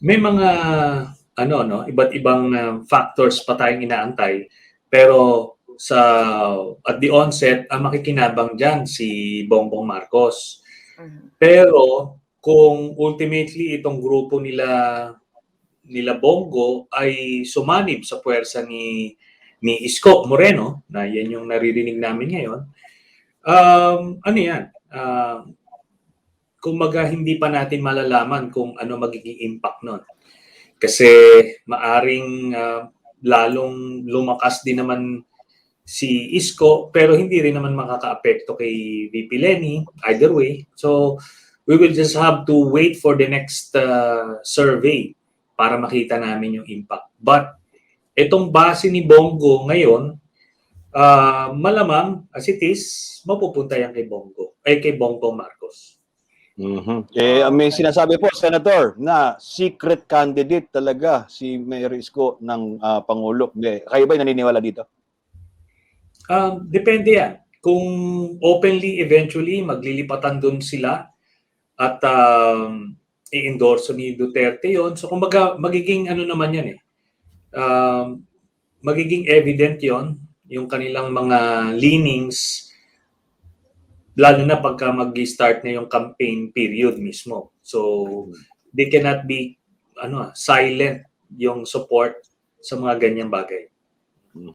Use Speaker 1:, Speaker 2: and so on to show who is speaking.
Speaker 1: May mga ano no, iba't ibang factors pa tayong inaantay. Pero sa at the onset, ang makikinabang diyan si Bongbong Marcos.
Speaker 2: Mhm.
Speaker 1: Pero kung ultimately itong grupo nila Bongo ay sumanib sa puwersa ni Isko Moreno, na yan yung naririnig namin ngayon, ano yan, kumbaga hindi pa natin malalaman kung ano magiging impact nun. Kasi maaring lalong lumakas din naman si Isko, pero hindi rin naman makakaapekto kay VP Lenny, either way. So, we will just have to wait for the next survey para makita namin yung impact. But itong base ni Bongo ngayon, malamang as it is, mapupunta yan kay Bongo, ay kay Bongbong Marcos.
Speaker 3: May sinasabi po, Senator, na secret candidate talaga si Mayor Isko ng Pangulo. Kayo ba naniniwala dito?
Speaker 1: Depende yan. Kung openly, eventually, maglilipatan doon sila at i-endorse ni Duterte yon. So, kumbaga, magiging ano naman yan eh. Magiging evident yon yung kanilang mga leanings, lalo na pagka mag-start na yung campaign period mismo. So, they cannot be silent yung support sa mga ganyang bagay.